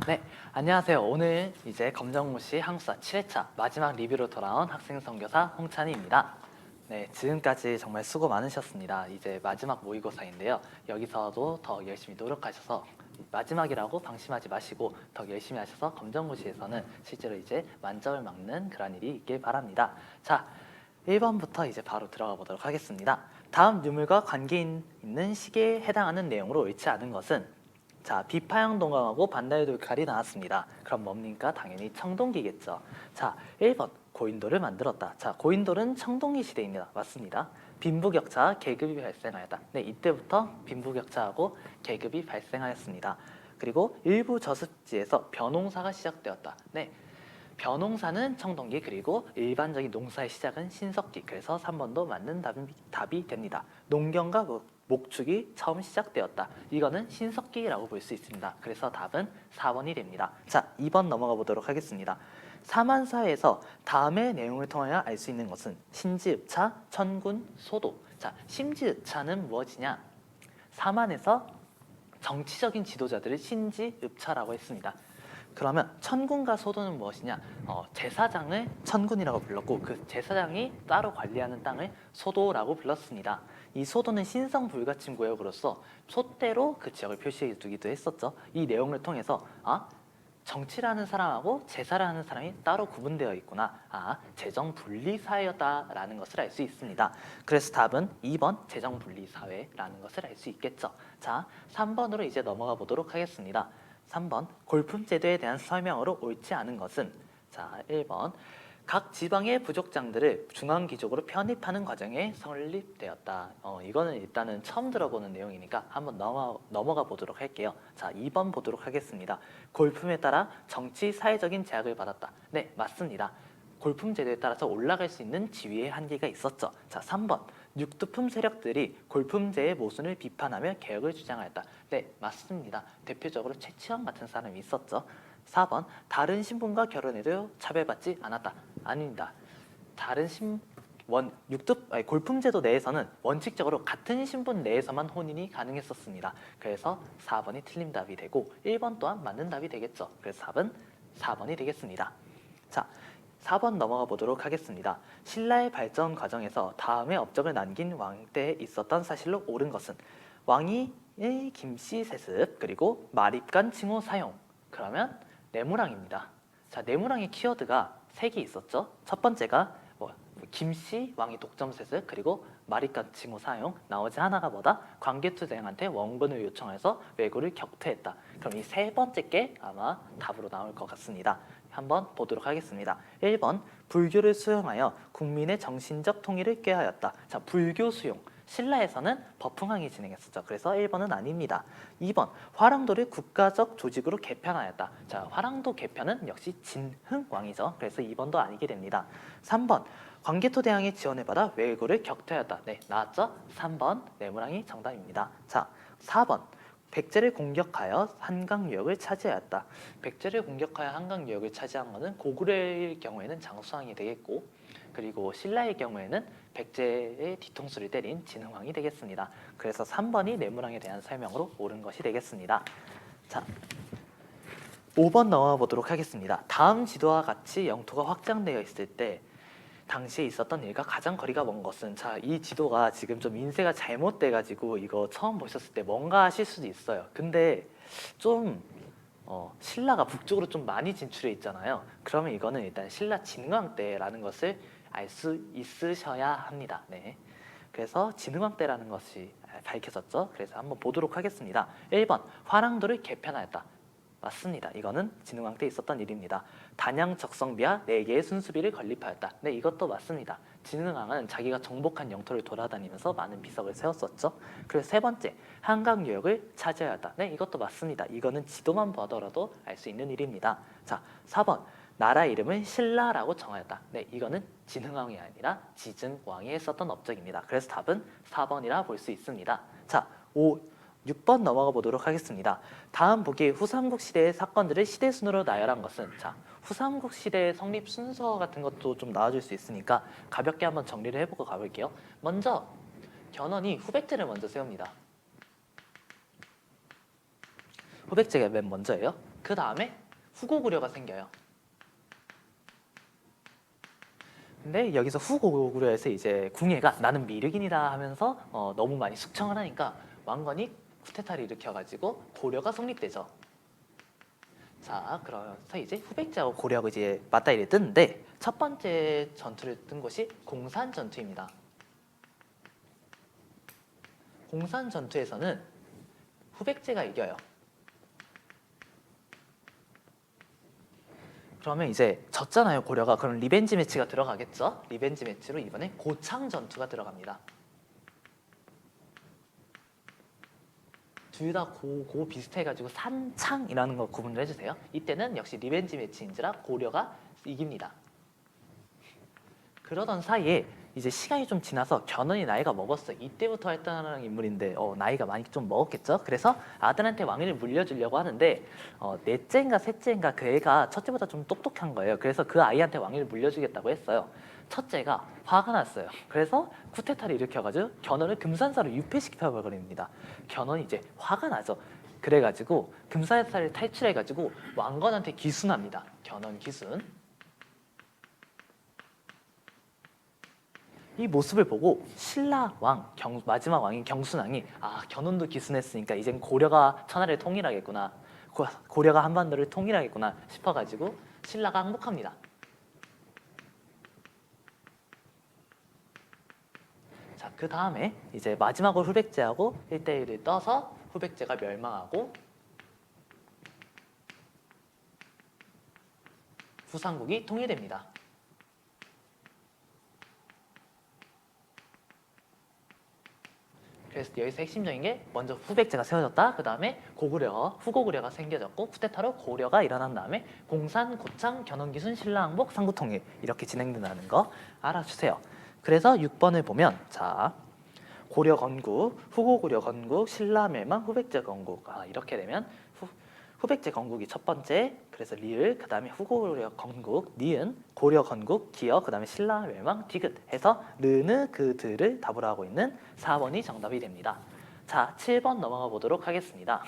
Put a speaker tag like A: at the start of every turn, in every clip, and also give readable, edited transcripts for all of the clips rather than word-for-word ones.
A: 네, 안녕하세요. 오늘 이제 검정고시 항수사 7회차 마지막 리뷰로 돌아온 학생 선교사 홍찬희입니다. 네, 지금까지 정말 수고 많으셨습니다. 이제 마지막 모의고사인데요. 여기서도 더 열심히 노력하셔서 마지막이라고 방심하지 마시고 더 열심히 하셔서 검정고시에서는 실제로 이제 만점을 막는 그런 일이 있길 바랍니다. 자, 1번부터 이제 바로 들어가 보도록 하겠습니다. 다음 유물과 관계 있는 시계에 해당하는 내용으로 옳지 않은 것은 자, 비파형 동강하고 반달돌칼이 나왔습니다. 그럼 뭡니까? 당연히 청동기겠죠. 자, 1번 고인돌을 만들었다. 자, 고인돌은 청동기 시대입니다. 맞습니다. 빈부격차, 계급이 발생하였다. 네, 이때부터 빈부격차하고 계급이 발생하였습니다. 그리고 일부 저습지에서 벼농사가 시작되었다. 네, 벼농사는 청동기, 그리고 일반적인 농사의 시작은 신석기. 그래서 3번도 맞는 답이 됩니다. 농경과 목축이 처음 시작되었다. 이거는 신석기라고 볼 수 있습니다. 그래서 답은 4번이 됩니다. 자, 2번 넘어가 보도록 하겠습니다. 사만사에서 다음의 내용을 통하여 알 수 있는 것은 신지읍차, 천군, 소도. 자, 신지읍차는 무엇이냐? 사만에서 정치적인 지도자들을 신지읍차라고 했습니다. 그러면 천군과 소도는 무엇이냐? 제사장을 천군이라고 불렀고 그 제사장이 따로 관리하는 땅을 소도라고 불렀습니다. 이 소도는 신성 불가침 구역으로서 소대로 그 지역을 표시해 두기도 했었죠. 이 내용을 통해서 정치라는 사람하고 제사라는 사람이 따로 구분되어 있구나. 재정 분리 사회였다라는 것을 알 수 있습니다. 그래서 답은 2번 재정 분리 사회라는 것을 알 수 있겠죠. 자, 3번으로 이제 넘어가 보도록 하겠습니다. 3번 골품 제도에 대한 설명으로 옳지 않은 것은 자, 1번 각 지방의 부족장들을 중앙귀족으로 편입하는 과정에 설립되었다. 이거는 일단은 처음 들어보는 내용이니까 한번 넘어가 보도록 할게요. 자, 2번 보도록 하겠습니다. 골품에 따라 정치, 사회적인 제약을 받았다. 네, 맞습니다. 골품 제도에 따라서 올라갈 수 있는 지위의 한계가 있었죠. 자, 3번 육두품 세력들이 골품제의 모순을 비판하며 개혁을 주장하였다. 네, 맞습니다. 대표적으로 최치원 같은 사람이 있었죠. 4번 다른 신분과 결혼해도 차별받지 않았다. 아닙니다. 다른 골품제도 내에서는 원칙적으로 같은 신분 내에서만 혼인이 가능했었습니다. 그래서 4번이 틀린 답이 되고 1번 또한 맞는 답이 되겠죠. 그래서 답은 4번이 되겠습니다. 자, 4번 넘어가 보도록 하겠습니다. 신라의 발전 과정에서 다음의 업적을 남긴 왕 때에 있었던 사실로 옳은 것은 왕위의 김씨 세습, 그리고 마립간 칭호 사용. 그러면 내무랑입니다. 자, 내무랑의 키워드가 3개 있었죠. 첫 번째가 김씨 왕위 독점 세습, 그리고 마립간 칭호 사용. 나머지 하나가 뭐다? 광개토대왕한테 원본을 요청해서 왜구를 격퇴했다. 그럼 이 세 번째 게 아마 답으로 나올 것 같습니다. 한번 보도록 하겠습니다. 1번 불교를 수용하여 국민의 정신적 통일을 꾀하였다. 자, 불교 수용. 신라에서는 법흥왕이 진행했었죠. 그래서 1번은 아닙니다. 2번 화랑도를 국가적 조직으로 개편하였다. 자, 화랑도 개편은 역시 진흥왕이죠. 그래서 2번도 아니게 됩니다. 3번 광개토대왕의 지원을 받아 왜구를 격퇴하였다. 네, 나왔죠? 3번 내무랑이 정답입니다. 자, 4번 백제를 공격하여 한강 유역을 차지하였다. 백제를 공격하여 한강 유역을 차지한 것은 고구려의 경우에는 장수왕이 되겠고, 그리고 신라의 경우에는 백제의 뒤통수를 때린 진흥왕이 되겠습니다. 그래서 3번이 내무랑에 대한 설명으로 옳은 것이 되겠습니다. 자, 5번 넘어가 보도록 하겠습니다. 다음 지도와 같이 영토가 확장되어 있을 때 당시에 있었던 일과 가장 거리가 먼 것은, 자, 이 지도가 지금 좀 인쇄가 잘못돼 가지고 이거 처음 보셨을 때 뭔가 하실 수도 있어요. 근데 좀 신라가 북쪽으로 좀 많이 진출해 있잖아요. 그러면 이거는 일단 신라 진흥왕 때라는 것을 알 수 있으셔야 합니다. 네. 그래서 진흥왕 때라는 것이 밝혀졌죠. 그래서 한번 보도록 하겠습니다. 1번 화랑도를 개편하였다. 맞습니다. 이거는 진흥왕 때 있었던 일입니다. 단양 적성비와 4개의 순수비를 건립하였다. 네, 이것도 맞습니다. 진흥왕은 자기가 정복한 영토를 돌아다니면서 많은 비석을 세웠었죠. 그리고 세 번째, 한강 유역을 차지하였다. 네, 이것도 맞습니다. 이거는 지도만 보더라도 알 수 있는 일입니다. 자, 4번, 나라 이름을 신라라고 정하였다. 네, 이거는 진흥왕이 아니라 지증왕이 했었던 업적입니다. 그래서 답은 4번이라 볼 수 있습니다. 자, 6번 넘어가 보도록 하겠습니다. 다음 보기 후삼국 시대의 사건들을 시대순으로 나열한 것은, 자, 후삼국 시대의 성립 순서 같은 것도 좀 나와줄 수 있으니까 가볍게 한번 정리를 해보고 가볼게요. 먼저 견훤이 후백제를 먼저 세웁니다. 후백제가 맨 먼저예요. 그 다음에 후고구려가 생겨요. 근데 여기서 후고구려에서 이제 궁예가 나는 미륵인이다 하면서 너무 많이 숙청을 하니까 왕건이 쿠데타를 일으켜가지고 고려가 성립되죠. 자, 그러면서 이제 후백제하고 고려하고 이제 맞다이를 뜨는데 첫 번째 전투를 뜬 곳이 공산 전투입니다. 공산 전투에서는 후백제가 이겨요. 그러면 이제 졌잖아요, 고려가. 그럼 리벤지 매치가 들어가겠죠? 리벤지 매치로 이번에 고창 전투가 들어갑니다. 둘 다 고 비슷해가지고 산창이라는 거 구분을 해주세요. 이때는 역시 리벤지 매치인지라 고려가 이깁니다. 그러던 사이에 이제 시간이 좀 지나서 견훤이 나이가 먹었어요. 이때부터 활동하는 인물인데 나이가 많이 좀 먹었겠죠. 그래서 아들한테 왕위를 물려주려고 하는데 넷째인가 셋째인가 그 애가 첫째보다 좀 똑똑한 거예요. 그래서 그 아이한테 왕위를 물려주겠다고 했어요. 첫째가 화가 났어요. 그래서 쿠데타를 일으켜가지고 견훤을 금산사로 유폐시켜버립니다. 견훤이 이제 화가 나죠. 그래가지고 금산사를 탈출해가지고 왕건한테 기순합니다. 견훤 기순. 이 모습을 보고 신라 왕, 마지막 왕인 경순왕이 견훤도 기순했으니까 이젠 고려가 천하를 통일하겠구나, 고려가 한반도를 통일하겠구나 싶어가지고 신라가 항복합니다. 자, 그 다음에 이제 마지막으로 후백제하고 1대1을 떠서 후백제가 멸망하고 후삼국이 통일됩니다. 그래서 여기서 핵심적인 게 먼저 후백제가 세워졌다. 그 다음에 후고구려가 생겨졌고 쿠데타로 고려가 일어난 다음에 공산, 고창, 견훤기순, 신라항복, 삼국통일 이렇게 진행된다는 거 알아주세요. 그래서 6번을 보면 자, 고려 건국, 후고구려 건국, 신라 멸망, 후백제 건국 이렇게 되면 후백제 건국이 첫 번째, 그래서 리을, 그 다음에 후고구려 건국, 니은, 고려 건국, 기어, 그 다음에 신라 멸망, 디귿 해서 르느, 그들을 답으로 하고 있는 4번이 정답이 됩니다. 자, 7번 넘어가 보도록 하겠습니다.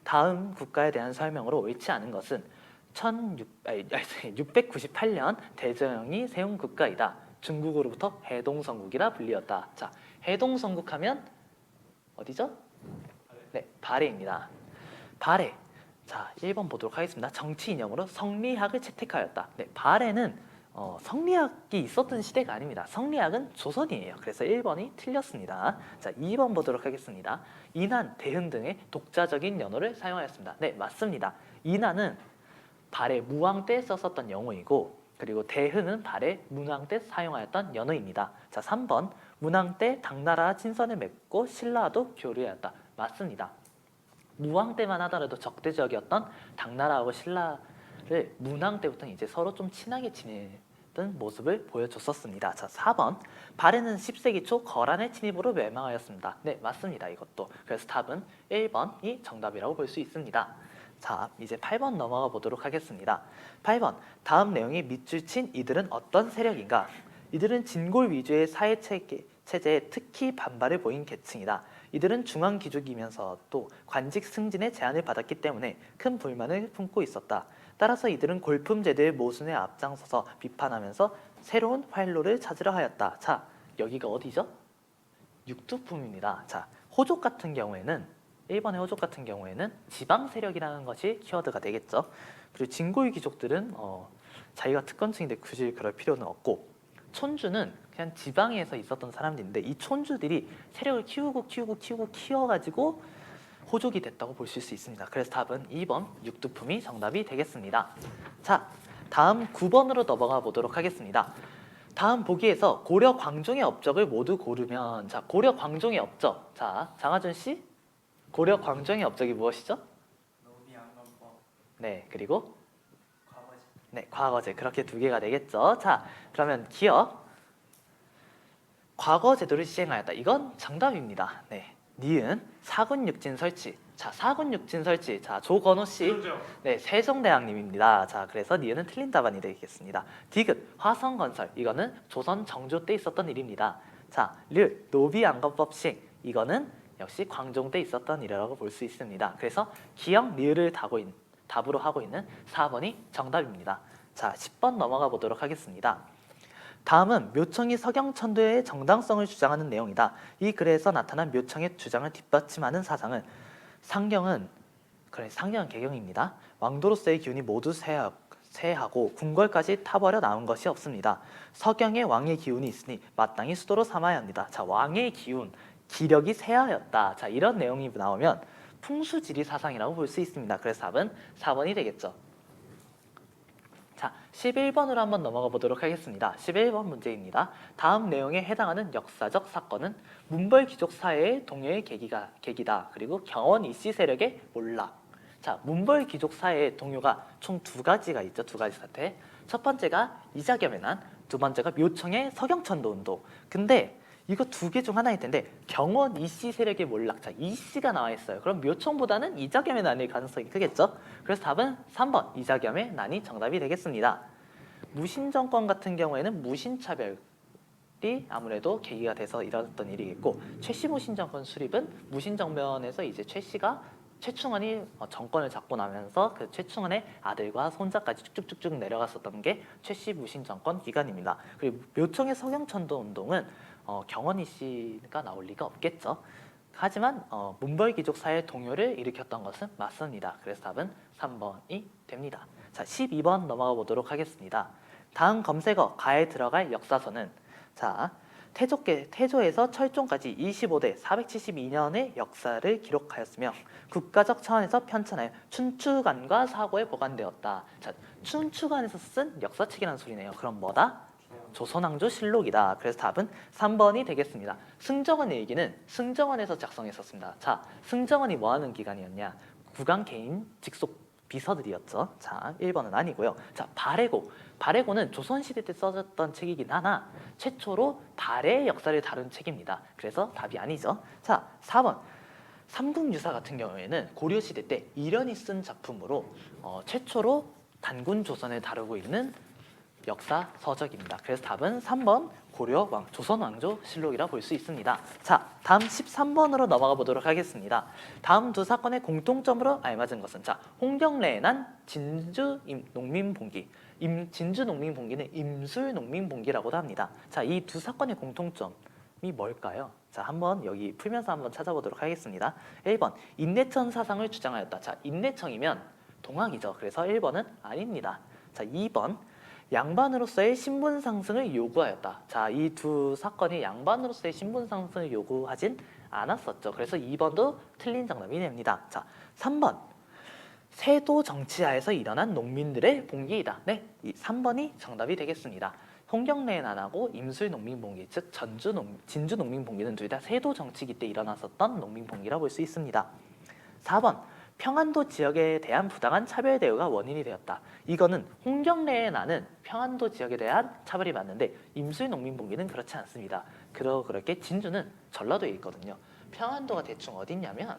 A: 다음 국가에 대한 설명으로 옳지 않은 것은 698년 대저영이 세운 국가이다. 중국으로부터 해동성국이라 불리었다. 자, 해동성국하면 어디죠? 네, 발해입니다. 발해. 자, 1번 보도록 하겠습니다. 정치 이념으로 성리학을 채택하였다. 네, 발해는 성리학이 있었던 시대가 아닙니다. 성리학은 조선이에요. 그래서 1번이 틀렸습니다. 자, 2번 보도록 하겠습니다. 이난, 대흥 등의 독자적인 연호를 사용하였습니다. 네, 맞습니다. 이난은 발해 무왕 때 썼었던 영어이고, 그리고 대흥은 발해 문왕 때 사용하였던 연어입니다. 자, 3번 문왕 때 당나라 친선을 맺고 신라도 교류하였다. 맞습니다. 무왕 때만 하더라도 적대적이었던 당나라하고 신라를 문왕 때부터는 이제 서로 좀 친하게 지내던 모습을 보여줬었습니다. 자, 4번 발해는 10세기 초 거란의 침입으로 멸망하였습니다. 네, 맞습니다. 이것도. 그래서 답은 1번이 정답이라고 볼 수 있습니다. 자, 이제 8번 넘어가 보도록 하겠습니다. 8번 다음 내용이 밑줄 친 이들은 어떤 세력인가? 이들은 진골 위주의 사회체제에 특히 반발을 보인 계층이다. 이들은 중앙귀족이면서도 관직 승진의 제한을 받았기 때문에 큰 불만을 품고 있었다. 따라서 이들은 골품제도의 모순에 앞장서서 비판하면서 새로운 활로를 찾으려 하였다. 자, 여기가 어디죠? 육두품입니다. 자, 호족 같은 경우에는 1번의 호족 같은 경우에는 지방 세력이라는 것이 키워드가 되겠죠. 그리고 진골 귀족들은 자기가 특권층인데 굳이 그럴 필요는 없고, 촌주는 그냥 지방에서 있었던 사람들인데 이 촌주들이 세력을 키워가지고 호족이 됐다고 보실 수 있습니다. 그래서 답은 2번 육두품이 정답이 되겠습니다. 자, 다음 9번으로 넘어가 보도록 하겠습니다. 다음 보기에서 고려 광종의 업적을 모두 고르면, 자, 고려 광종의 업적. 자, 장하준 씨, 고려 광종의 업적이 무엇이죠?
B: 노비안건법.
A: 네, 그리고
B: 과거제.
A: 네, 과거제. 그렇게 두 개가 되겠죠. 자, 그러면 기억. 과거 제도를 시행하였다. 이건 정답입니다. 네, 니은 사군육진 설치. 자, 사군육진 설치. 자, 조건호 씨. 네, 세종대왕님입니다. 자, 그래서 니은은 틀린 답안이 되겠습니다. 디귿 화성건설. 이거는 조선 정조 때 있었던 일입니다. 자, 를 노비안건법 시행. 이거는 역시 광종 때 있었던 일이라고 볼 수 있습니다. 그래서 기역, 리을을 답으로 하고 있는 4번이 정답입니다. 자, 10번 넘어가 보도록 하겠습니다. 다음은 묘청이 서경천도의 정당성을 주장하는 내용이다. 이 글에서 나타난 묘청의 주장을 뒷받침하는 사상은 상경은 개경입니다. 왕도로서의 기운이 모두 쇠하고 궁궐까지 타버려 나온 것이 없습니다. 서경에 왕의 기운이 있으니 마땅히 수도로 삼아야 합니다. 자, 왕의 기운, 기력이 쇠하였다. 자, 이런 내용이 나오면 풍수지리 사상이라고 볼 수 있습니다. 그래서 답은 4번이 되겠죠. 자, 11번으로 한번 넘어가 보도록 하겠습니다. 11번 문제입니다. 다음 내용에 해당하는 역사적 사건은 문벌 귀족 사회의 동요의 계기다. 그리고 경원 이씨 세력의 몰락. 자, 문벌 귀족 사회의 동요가 총 두 가지가 있죠. 두 가지 사태. 첫 번째가 이자겸의 난, 두 번째가 묘청의 서경천도 운동. 근데 이거 두 개 중 하나일 텐데 경원 이씨 세력의 몰락. 자, 이씨가 나와 있어요. 그럼 묘청보다는 이자겸의 난일 가능성이 크겠죠. 그래서 답은 3번 이자겸의 난이 정답이 되겠습니다. 무신정권 같은 경우에는 무신차별이 아무래도 계기가 돼서 일어났던 일이겠고, 최씨 무신정권 수립은 무신정변에서 이제 최충원이 정권을 잡고 나면서 그 최충원의 아들과 손자까지 쭉쭉쭉쭉 내려갔었던 게 최씨 무신정권 기간입니다. 그리고 묘청의 서경천도 운동은 경원이 씨가 나올 리가 없겠죠. 하지만 문벌귀족 사회 동요를 일으켰던 것은 맞습니다. 그래서 답은 3번이 됩니다. 자, 12번 넘어가 보도록 하겠습니다. 다음 검색어 가에 들어갈 역사서는 자, 태조에서 철종까지 25대 472년의 역사를 기록하였으며 국가적 차원에서 편찬하여 춘추관과 사고에 보관되었다. 자, 춘추관에서 쓴 역사책이라는 소리네요. 그럼 뭐다? 조선왕조 실록이다. 그래서 답은 3번이 되겠습니다. 승정원의 일기는 승정원에서 작성했었습니다. 자, 승정원이 뭐하는 기관이었냐? 국왕 개인 직속 비서들이었죠. 자, 1번은 아니고요. 자, 발해고는 조선시대 때 써졌던 책이긴 하나 최초로 발해의 역사를 다룬 책입니다. 그래서 답이 아니죠. 자, 4번 삼국유사 같은 경우에는 고려시대 때 이련이 쓴 작품으로 최초로 단군 조선을 다루고 있는 역사 서적입니다. 그래서 답은 3번 고려 조선 왕조 실록이라 볼 수 있습니다. 자, 다음 13번으로 넘어가 보도록 하겠습니다. 다음 두 사건의 공통점으로 알맞은 것은 자, 홍경래에 난 진주 농민봉기, 진주 농민봉기는 임술 농민봉기라고도 합니다. 자, 이 두 사건의 공통점이 뭘까요? 자, 한번 여기 풀면서 한번 찾아보도록 하겠습니다. 1번 인내천 사상을 주장하였다. 자, 인내청이면 동학이죠. 그래서 1번은 아닙니다. 자, 2번 양반으로서의 신분 상승을 요구하였다. 자, 이 두 사건이 양반으로서의 신분 상승을 요구하진 않았었죠. 그래서 2번도 틀린 정답이 됩니다. 자, 3번 세도 정치하에서 일어난 농민들의 봉기이다. 네, 이 3번이 정답이 되겠습니다. 홍경래의 난하고 임술 농민봉기, 즉 진주 농민봉기는 둘 다 세도 정치기 때 일어났었던 농민봉기라 볼 수 있습니다. 4번 평안도 지역에 대한 부당한 차별 대우가 원인이 되었다. 이거는 홍경래의 난은 평안도 지역에 대한 차별이 맞는데 임술 농민봉기는 그렇지 않습니다. 그렇게 진주는 전라도에 있거든요. 평안도가 대충 어딨냐면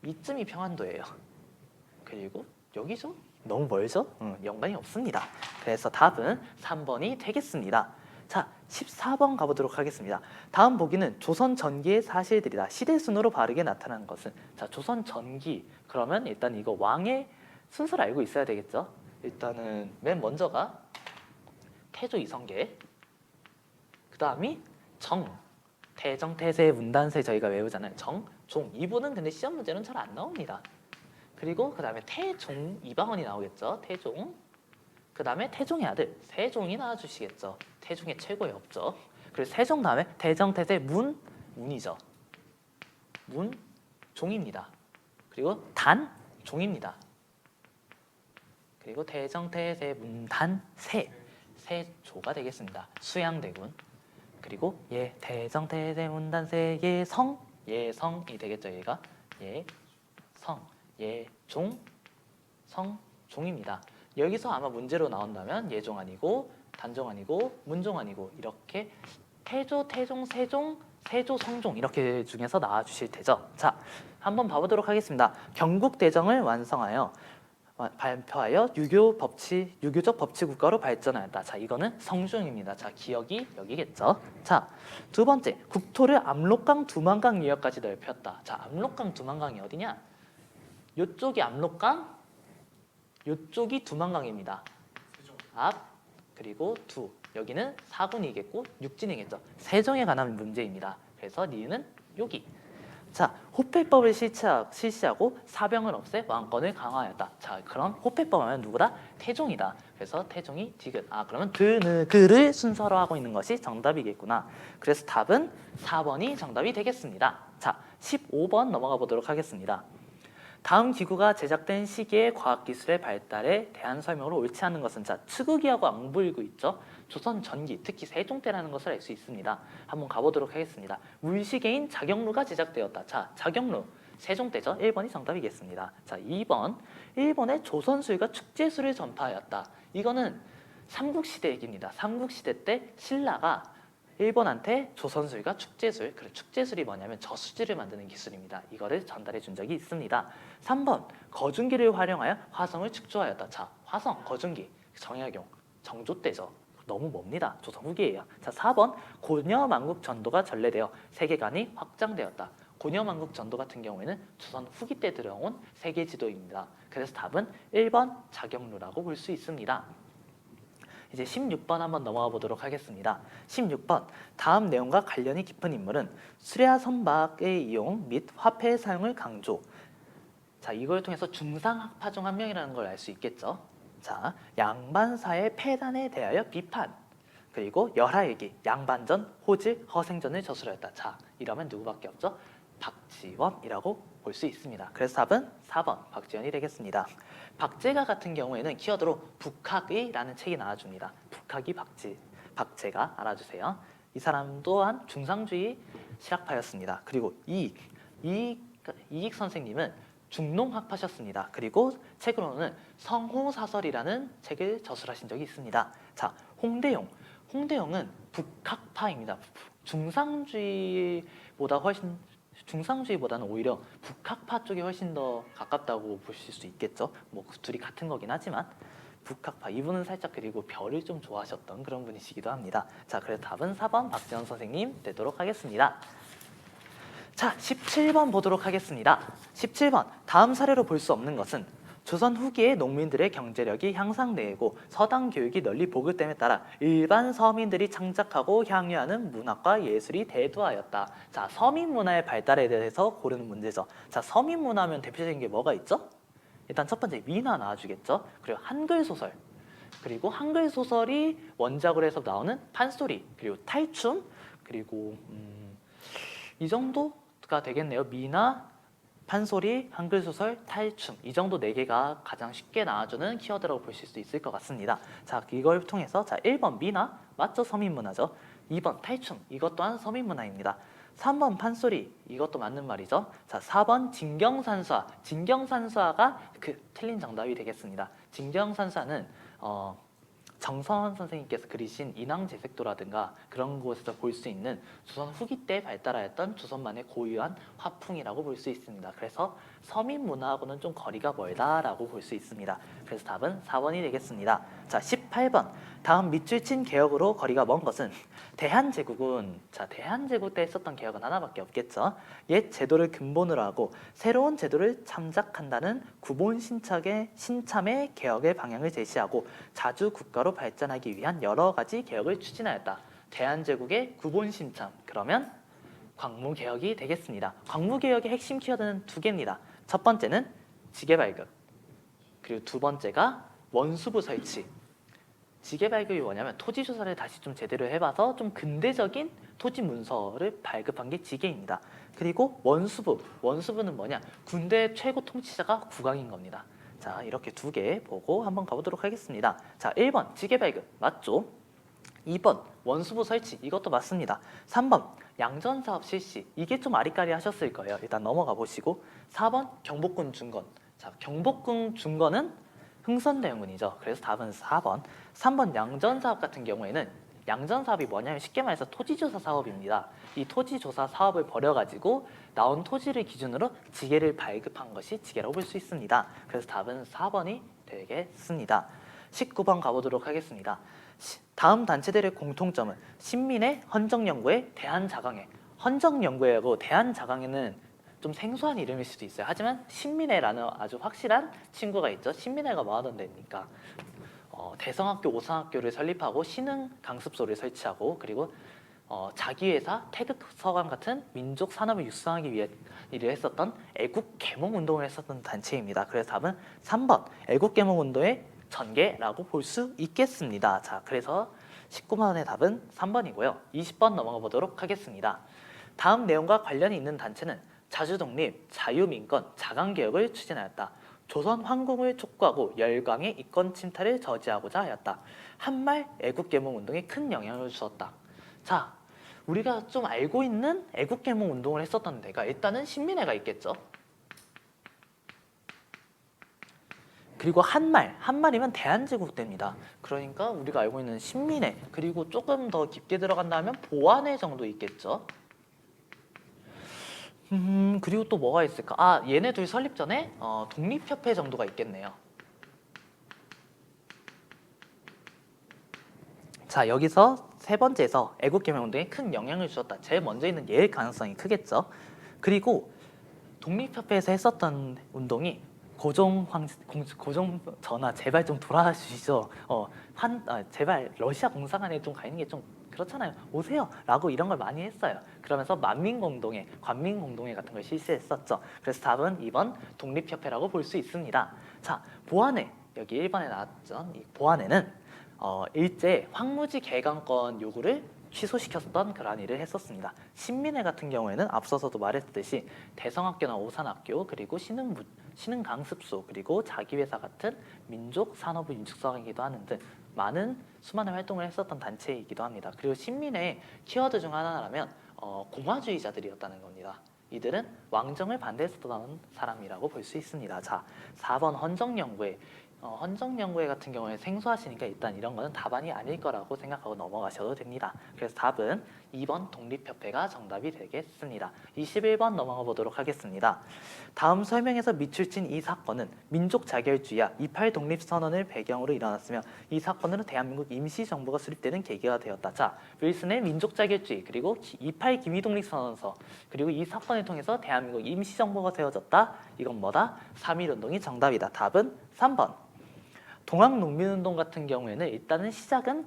A: 이쯤이 평안도예요. 그리고 여기죠? 너무 멀죠? 연관이 없습니다. 그래서 답은 3번이 되겠습니다. 자, 14번 가보도록 하겠습니다. 다음 보기는 조선 전기의 사실들이다. 시대 순으로 바르게 나타나는 것은 자, 조선 전기 그러면 일단 이거 왕의 순서를 알고 있어야 되겠죠. 일단은 맨 먼저가 태조 이성계, 그 다음이 태정, 태세, 문단세 저희가 외우잖아요. 종 이분은 근데 시험 문제는 잘 안 나옵니다. 그리고 그 다음에 태종 이방원이 나오겠죠. 태종. 그 다음에 태종의 아들 세종이 나와주시겠죠. 태종의 최고의 업적. 그리고 세종 다음에 태정, 태세, 문이죠. 종입니다. 그리고 종입니다. 그리고 태정, 태세, 단, 세조가 되겠습니다. 수양대군. 그리고 태정, 태세, 단, 세, 예성이 되겠죠. 얘가 종입니다. 여기서 아마 문제로 나온다면 예종 아니고 단종 아니고 문종 아니고 이렇게 태조, 태종, 세종, 세조, 성종 이렇게 중에서 나와주실 테죠. 자, 한번 봐보도록 하겠습니다. 경국대정을 완성하여 발표하여 유교적 법치 국가로 발전하였다. 자, 이거는 성종입니다. 자, 기억이 여기겠죠. 자, 두 번째 국토를 압록강, 두만강 유역까지 넓혔다. 자, 압록강, 두만강이 어디냐? 요쪽이 압록강, 요쪽이 두만강입니다. 앞, 그리고 두. 여기는 사군이겠고 육진이겠죠. 세종에 관한 문제입니다. 그래서 니은은 여기. 자, 호패법을 실시하고 사병을 없애 왕권을 강화하였다. 자, 그럼 호패법 하면 누구다? 태종이다. 그래서 태종이 디귿. 그러면 그를 순서로 하고 있는 것이 정답이겠구나. 그래서 답은 4번이 정답이 되겠습니다. 자, 15번 넘어가 보도록 하겠습니다. 다음 기구가 제작된 시기의 과학기술의 발달에 대한 설명으로 옳지 않은 것은, 자, 측의기하고 앙부일구 있죠. 조선 전기, 특히 세종 때라는 것을 알 수 있습니다. 한번 가보도록 하겠습니다. 물시계인 자경루가 제작되었다. 자, 자경루 세종 때죠. 1번이 정답이겠습니다. 자, 2번 일본의 조선술과 축제술을 전파하였다. 이거는 삼국시대 얘기입니다. 삼국시대 때 신라가 일본한테 조선술과 축제술, 그래 축제술이 뭐냐면 저수지를 만드는 기술입니다. 이거를 전달해 준 적이 있습니다. 3번 거중기를 활용하여 화성을 축조하였다. 자, 화성, 거중기, 정약용, 정조 때죠. 너무 멉니다. 조선 후기예요. 자, 4번 고려만국 전도가 전래되어 세계관이 확장되었다. 고려만국 전도 같은 경우에는 조선 후기 때 들어온 세계 지도입니다. 그래서 답은 1번 자경루라고 볼 수 있습니다. 이제 16번 한번 넘어가 보도록 하겠습니다. 16번 다음 내용과 관련이 깊은 인물은 수레와 선박의 이용 및 화폐의 사용을 강조. 자, 이걸 통해서 중상학파 중 한 명이라는 걸 알 수 있겠죠. 자, 양반사의 폐단에 대하여 비판, 그리고 열하일기, 양반전, 호질, 허생전을 저술하였다. 자, 이러면 누구밖에 없죠? 박지원이라고 볼 수 있습니다. 그래서 답은 4번 박지원이 되겠습니다. 박제가 같은 경우에는 키워드로 북학의라는 책이 나와줍니다. 북학의 박제가 알아주세요. 이 사람 또한 중상주의 실학파였습니다. 그리고 이익 선생님은 중농학파셨습니다. 그리고 책으로는 성호사설이라는 책을 저술하신 적이 있습니다. 자, 홍대용은 북학파입니다. 중상주의보다는 오히려 북학파 쪽이 훨씬 더 가깝다고 보실 수 있겠죠. 뭐 둘이 같은 거긴 하지만 북학파, 이분은 살짝 그리고 별을 좀 좋아하셨던 그런 분이시기도 합니다. 자, 그래서 답은 4번 박지원 선생님 되도록 하겠습니다. 자, 17번 보도록 하겠습니다. 17번 다음 사례로 볼 수 없는 것은 조선 후기의 농민들의 경제력이 향상되고 서당 교육이 널리 보급됨에 따라 일반 서민들이 창작하고 향유하는 문학과 예술이 대두하였다. 자, 서민 문화의 발달에 대해서 고르는 문제죠. 자, 서민 문화면 대표적인 게 뭐가 있죠? 일단 첫 번째 민화 나와주겠죠. 그리고 한글 소설, 그리고 한글 소설이 원작으로 해서 나오는 판소리, 그리고 탈춤, 그리고 이 정도가 되겠네요. 민화, 판소리, 한글소설, 탈춤, 이 정도 4개가 가장 쉽게 나와주는 키워드라고 보실 수 있을 것 같습니다. 자, 이걸 통해서 자, 1번 민화, 맞죠? 서민문화죠. 2번 탈춤, 이것 또한 서민문화입니다. 3번 판소리, 이것도 맞는 말이죠. 자, 4번 진경산수화, 진경산수화가 틀린 정답이 되겠습니다. 진경산수화는 정성원 선생님께서 그리신 인왕제색도라든가 그런 곳에서 볼 수 있는 조선 후기 때 발달하였던 조선만의 고유한 화풍이라고 볼 수 있습니다. 그래서 서민 문화하고는 좀 거리가 멀다라고 볼 수 있습니다. 그래서 답은 4번이 되겠습니다. 자, 18번 다음 밑줄 친 개혁으로 거리가 먼 것은 대한제국은, 자, 대한제국 때 했었던 개혁은 하나밖에 없겠죠. 옛 제도를 근본으로 하고 새로운 제도를 참작한다는 구본 신참의 개혁의 방향을 제시하고 자주 국가로 발전하기 위한 여러 가지 개혁을 추진하였다. 대한제국의 구본 신참, 그러면 광무개혁이 되겠습니다. 광무개혁의 핵심 키워드는 2개입니다. 첫 번째는 지계발급, 그리고 두 번째가 원수부 설치. 지계발급이 뭐냐면 토지조사를 다시 좀 제대로 해봐서 좀 근대적인 토지 문서를 발급한 게 지계입니다. 그리고 원수부는 뭐냐? 군대 최고 통치자가 국왕인 겁니다. 자, 이렇게 2개 보고 한번 가보도록 하겠습니다. 자, 1번 지계발급 맞죠? 2번 원수부 설치, 이것도 맞습니다. 3번 양전사업 실시, 이게 좀 아리까리 하셨을 거예요. 일단 넘어가 보시고 4번 경복궁 중건. 자, 경복궁 중건은 흥선대원군이죠. 그래서 답은 4번. 3번 양전사업 같은 경우에는 양전사업이 뭐냐면 쉽게 말해서 토지조사 사업입니다. 이 토지조사 사업을 벌여가지고 나온 토지를 기준으로 지계를 발급한 것이 지계라고 볼 수 있습니다. 그래서 답은 4번이 되겠습니다. 19번 가보도록 하겠습니다. 다음 단체들의 공통점은 신민의 헌정연구에 대한자강회. 헌정연구회하고 대한자강회는 좀 생소한 이름일 수도 있어요. 하지만 신민회라는 아주 확실한 친구가 있죠. 신민회가 뭐 하던 데입니까? 대성학교, 오산학교를 설립하고 신흥 강습소를 설치하고 그리고 자기 회사 태극서관 같은 민족 산업을 육성하기 위해 일을 했었던 애국 계몽 운동을 했었던 단체입니다. 그래서 답은 3번 애국 계몽 운동의 전개라고 볼 수 있겠습니다. 자, 그래서 19만 원의 답은 3번이고요. 20번 넘어가 보도록 하겠습니다. 다음 내용과 관련이 있는 단체는 자주독립, 자유민권, 자강개혁을 추진하였다. 조선 황궁을 촉구하고 열강의 이권 침탈을 저지하고자 하였다. 한말 애국계몽 운동에 큰 영향을 주었다. 자, 우리가 좀 알고 있는 애국계몽 운동을 했었던 데가 일단은 신민회가 있겠죠. 그리고 한말이면 대한제국대입니다. 그러니까 우리가 알고 있는 신민회, 그리고 조금 더 깊게 들어간다면 보안회 정도 있겠죠. 그리고 또 뭐가 있을까? 아, 얘네 둘 설립 전에 독립협회 정도가 있겠네요. 자, 여기서 세 번째에서 애국개명운동에 큰 영향을 주었다. 제일 먼저 있는 얘일 가능성이 크겠죠. 그리고 독립협회에서 했었던 운동이 고종 전하 제발 좀 돌아와 주시죠. 제발 러시아 공사관에 좀 가 있는 게 좀 그렇잖아요. 오세요. 라고 이런 걸 많이 했어요. 그러면서 만민공동회, 관민공동회 같은 걸 실시했었죠. 그래서 답은 2번 독립협회라고 볼 수 있습니다. 자, 보안회. 여기 1번에 나왔죠. 이 보안회는 일제 황무지 개강권 요구를 취소시켰던 그러한 일을 했었습니다. 신민회 같은 경우에는 앞서서도 말했듯이 대성학교나 오산학교 그리고 신흥강습소 그리고 자기회사 같은 민족 산업을 육성하기도 하는 등 많은 수많은 활동을 했었던 단체이기도 합니다. 그리고 신민회의 키워드 중 하나라면 공화주의자들이었다는 겁니다. 이들은 왕정을 반대했었던 사람이라고 볼 수 있습니다. 자, 4번 헌정연구회. 헌정연구회 같은 경우에 생소하시니까 일단 이런 거는 답안이 아닐 거라고 생각하고 넘어가셔도 됩니다. 그래서 답은 2번 독립협회가 정답이 되겠습니다. 21번 넘어가 보도록 하겠습니다. 다음 설명에서 밑줄 친 이 사건은 민족 자결주의와 28 독립선언을 배경으로 일어났으며 이 사건으로 대한민국 임시정부가 수립되는 계기가 되었다. 자, 윌슨의 민족 자결주의 그리고 28 기미독립선언서 그리고 이 사건을 통해서 대한민국 임시정부가 세워졌다. 이건 뭐다? 3.1운동이 정답이다. 답은 3번. 동학농민운동 같은 경우에는 일단은 시작은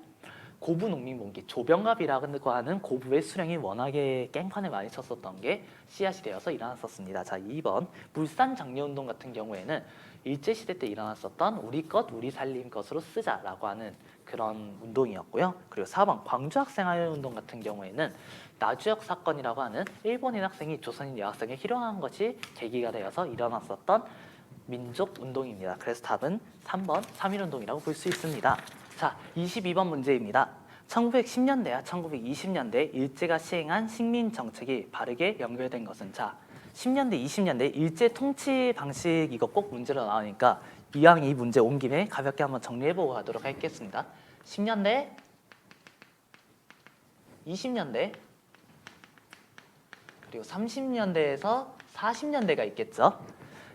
A: 고부농민봉기, 조병갑이라고 하는 고부의 수령이 워낙에 깽판을 많이 쳤었던 게 씨앗이 되어서 일어났었습니다. 자, 2번 물산장려운동 같은 경우에는 일제시대 때 일어났었던 우리 것, 우리 살림 것으로 쓰자라고 하는 그런 운동이었고요. 그리고 4번 광주학생활운동 같은 경우에는 나주역 사건이라고 하는 일본인 학생이 조선인 여학생을 희롱한 것이 계기가 되어서 일어났었던 민족 운동입니다. 그래서 답은 3번 3.1운동이라고 볼 수 있습니다. 자, 22번 문제입니다. 1910년대와 1920년대 일제가 시행한 식민 정책이 바르게 연결된 것은 자, 10년대, 20년대 일제 통치 방식 이거 꼭 문제로 나오니까 이왕 이 문제 온 김에 가볍게 한번 정리해보고 가도록 하겠습니다. 10년대, 20년대, 그리고 30년대에서 40년대가 있겠죠.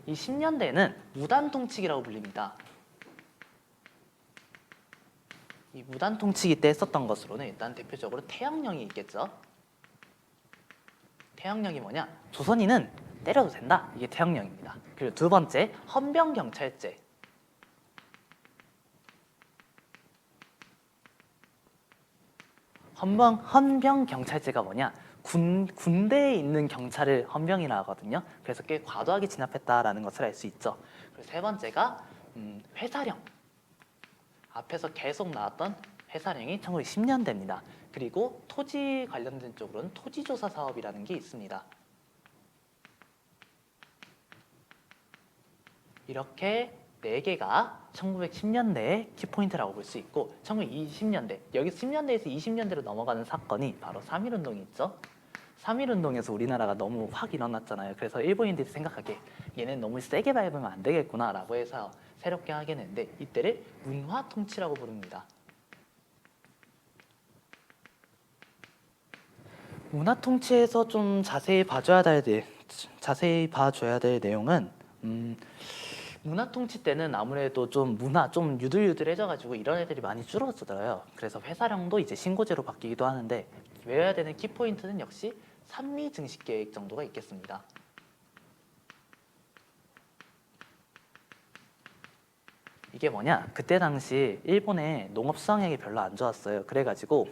A: 이 10년대는 무단통치기라고 불립니다. 이 무단통치기 때 썼던 것으로는 일단 대표적으로 태양령이 있겠죠. 태양령이 뭐냐? 조선인은 때려도 된다. 이게 태양령입니다. 그리고 두 번째, 헌병경찰제. 헌병경찰제가 뭐냐? 군대에 있는 경찰을 헌병이라 하거든요. 그래서 꽤 과도하게 진압했다라는 것을 알 수 있죠. 그리고 세 번째가 회사령. 앞에서 계속 나왔던 회사령이 1910년대입니다. 그리고 토지 관련된 쪽으로는 토지조사 사업이라는 게 있습니다. 이렇게 4개가 1910년대의 키포인트라고 볼 수 있고 1920년대, 여기 10년대에서 20년대로 넘어가는 사건이 바로 3.1운동이 있죠. 3.1운동에서 우리나라가 너무 확 일어났잖아요. 그래서 일본인들이 생각하기에 얘는 너무 세게 밟으면 안 되겠구나 라고 해서 새롭게 하게 됐는데 이때를 문화통치라고 부릅니다. 문화통치에서 좀 자세히 봐줘야 될 내용은 문화통치 때는 아무래도 좀 유들유들해져가지고 이런 애들이 많이 줄어들어요. 그래서 회사령도 이제 신고제로 바뀌기도 하는데 외워야 되는 키포인트는 역시 산미 증식 계획 정도가 있겠습니다. 이게 뭐냐? 그때 당시 일본의 농업 수확량이 별로 안 좋았어요. 그래가지고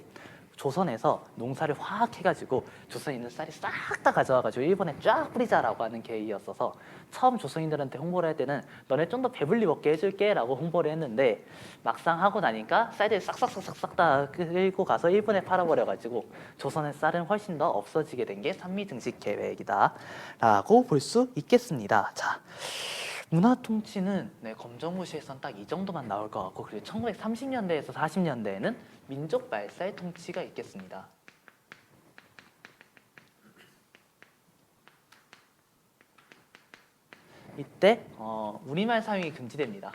A: 조선에서 농사를 확 해가지고 조선에 있는 쌀이 싹 다 가져와가지고 일본에 쫙 뿌리자라고 하는 계획이었어서 처음 조선인들한테 홍보를 할 때는 너네 좀 더 배불리 먹게 해줄게 라고 홍보를 했는데 막상 하고 나니까 쌀들 싹싹싹싹 다 끌고 가서 일본에 팔아버려가지고 조선의 쌀은 훨씬 더 없어지게 된 게 산미증식 계획이다 라고 볼 수 있겠습니다. 자, 문화 통치는 검정고시에선 딱 이 정도만 나올 것 같고, 그리고 1930년대에서 40년대에는 민족 말살 통치가 있겠습니다. 이때 우리말 사용이 금지됩니다.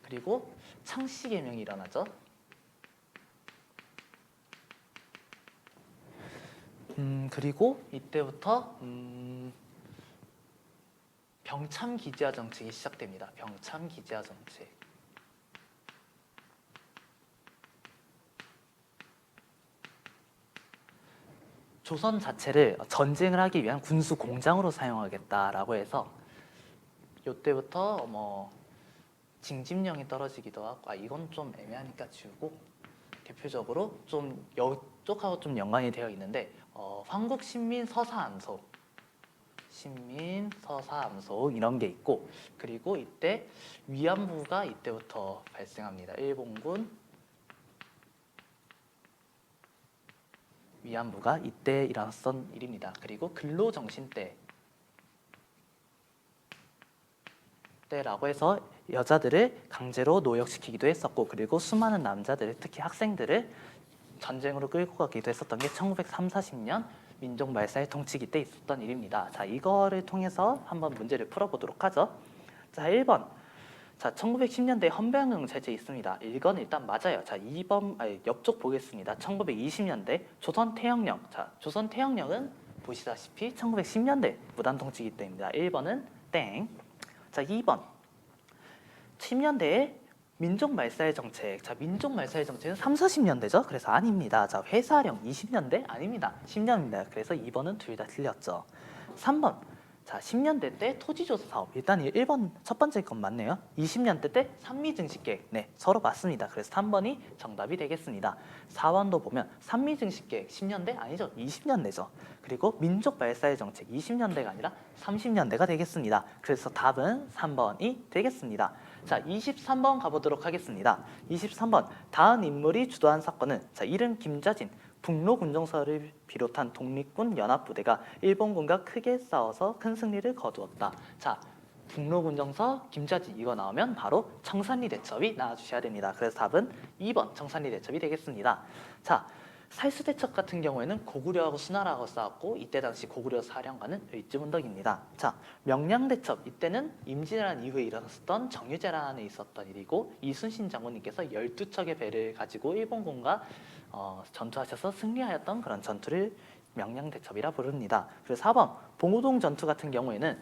A: 그리고 창씨개명이 일어나죠. 그리고 이때부터 병참기지화 정책이 시작됩니다. 병참기지화 정책. 조선 자체를 전쟁을 하기 위한 군수 공장으로 사용하겠다라고 해서 이때부터 뭐 징집령이 떨어지기도 하고, 이건 좀 애매하니까 지우고, 대표적으로 좀 이쪽하고 좀 연관이 되어 있는데 한국신민서사암소, 신민서사암소 이런 게 있고, 그리고 이때 위안부가 이때부터 발생합니다. 일본군 위안부가 이때 일어났던 일입니다. 그리고 근로정신대라고 해서 여자들을 강제로 노역시키기도 했었고, 그리고 수많은 남자들을, 특히 학생들을 전쟁으로 끌고 가기도 했었던 게 1930, 40년 민족 말살 통치기 때 있었던 일입니다. 자, 이거를 통해서 한번 문제를 풀어보도록 하죠. 자, 1번. 자, 1910년대 헌병응 제재 있습니다. 이건 일단 맞아요. 자, 2번, 옆쪽 보겠습니다. 1920년대 조선태형령. 자, 조선태형령은 보시다시피 1910년대 무단통치기 때입니다. 1번은 땡. 자, 2번. 10년대에 민족말살 정책. 자, 민족말살 정책은 30, 40년대죠. 그래서 아닙니다. 자, 회사령 20년대 아닙니다. 10년입니다. 그래서 2번은 둘 다 틀렸죠. 3번. 자, 10년대 때 토지조사 사업. 일단 1번 첫 번째 건 맞네요. 20년대 때 산미증식계획. 네, 서로 맞습니다. 그래서 3번이 정답이 되겠습니다. 4번도 보면 산미증식계획 10년대 아니죠. 20년대죠. 그리고 민족말살 정책 20년대가 아니라 30년대가 되겠습니다. 그래서 답은 3번이 되겠습니다. 자, 23번 가보도록 하겠습니다. 23번. 다음 인물이 주도한 사건은, 자, 이름 김자진. 북로군정서를 비롯한 독립군 연합부대가 일본군과 크게 싸워서 큰 승리를 거두었다. 자, 북로군정서 김자진 이거 나오면 바로 청산리 대첩이 나와주셔야 됩니다. 그래서 답은 2번 청산리 대첩이 되겠습니다. 자, 살수대첩 같은 경우에는 고구려하고 수나라하고 싸웠고, 이때 당시 고구려 사령관은 을지문덕입니다. 자, 명량대첩 이때는 임진왜란 이후에 일어났었던 정유재란에 있었던 일이고, 이순신 장군님께서 12척의 배를 가지고 일본군과 전투하셔서 승리하였던 그런 전투를 명량대첩이라 부릅니다. 그리고 4번 봉오동 전투 같은 경우에는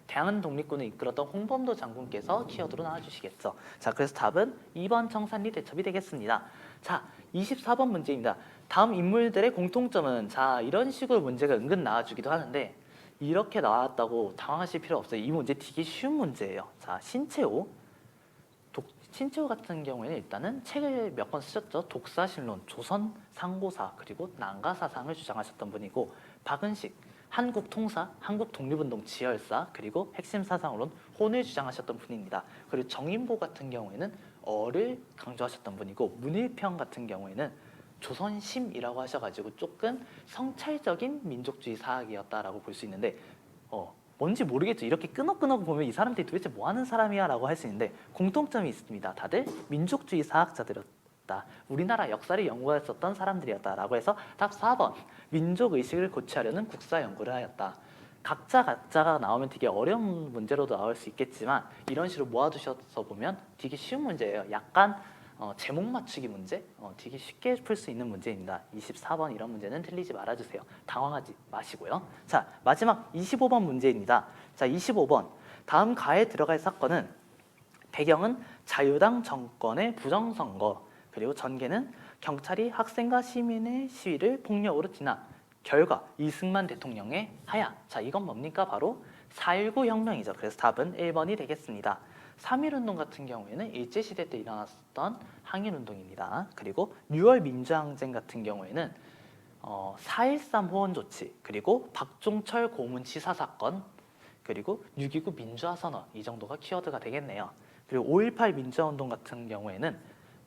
A: 대항한 독립군을 이끌었던 홍범도 장군께서 키워드로 나와주시겠죠. 자, 그래서 답은 2번 청산리 대첩이 되겠습니다. 자, 24번 문제입니다. 다음 인물들의 공통점은, 자, 이런 식으로 문제가 은근 나와주기도 하는데 이렇게 나왔다고 당황하실 필요 없어요. 이 문제 되게 쉬운 문제예요. 자, 신채호. 신채호 같은 경우에는 일단은 책을 몇 권 쓰셨죠. 독사신론, 조선 상고사, 그리고 난가사상을 주장하셨던 분이고, 박은식, 한국통사, 한국독립운동 지열사, 그리고 핵심 사상으로는 혼을 주장하셨던 분입니다. 그리고 정인보 같은 경우에는 어를 강조하셨던 분이고, 문일평 같은 경우에는 조선심이라고 하셔가지고 조금 성찰적인 민족주의 사학이었다라고 볼 수 있는데, 뭔지 모르겠죠. 이렇게 끄덕끄덕 보면 이 사람들이 도대체 뭐 하는 사람이야 라고 할 수 있는데 공통점이 있습니다. 다들 민족주의 사학자들이었다. 우리나라 역사를 연구했었던 사람들이었다 라고 해서 답 4번 민족의식을 고취하려는 국사 연구를 하였다. 각자가 나오면 되게 어려운 문제로도 나올 수 있겠지만 이런 식으로 모아두셔서 보면 되게 쉬운 문제예요. 약간 제목 맞추기 문제? 되게 쉽게 풀 수 있는 문제입니다. 24번 이런 문제는 틀리지 말아주세요. 당황하지 마시고요. 자, 마지막 25번 문제입니다. 자, 25번. 다음 가에 들어갈 사건은, 배경은 자유당 정권의 부정선거, 그리고 전개는 경찰이 학생과 시민의 시위를 폭력으로 진압, 결과 이승만 대통령의 하야. 자, 이건 뭡니까? 바로 4.19 혁명이죠. 그래서 답은 1번이 되겠습니다. 3.1운동 같은 경우에는 일제시대 때 일어났었던 항일운동입니다. 그리고 6월 민주항쟁 같은 경우에는 4.13 호원조치, 그리고 박종철 고문치사 사건, 그리고 6.29 민주화선언, 이 정도가 키워드가 되겠네요. 그리고 5.18 민주화운동 같은 경우에는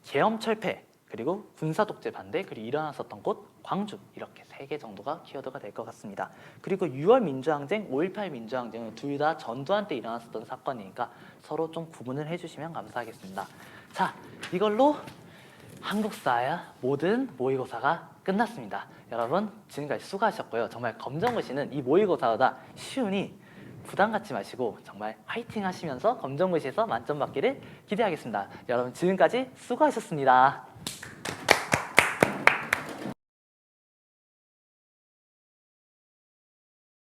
A: 계엄철폐, 그리고 군사독재 반대, 그리고 일어났었던 곳 광주, 이렇게 3개 정도가 키워드가 될 것 같습니다. 그리고 6월 민주항쟁, 5.18 민주항쟁은 둘 다 전두환 때 일어났었던 사건이니까 서로 좀 구분을 해주시면 감사하겠습니다. 자, 이걸로 한국사의 모든 모의고사가 끝났습니다. 여러분 지금까지 수고하셨고요. 정말 검정고시는 이 모의고사보다 쉬우니 부담 갖지 마시고 정말 화이팅 하시면서 검정고시에서 만점 받기를 기대하겠습니다. 여러분 지금까지 수고하셨습니다.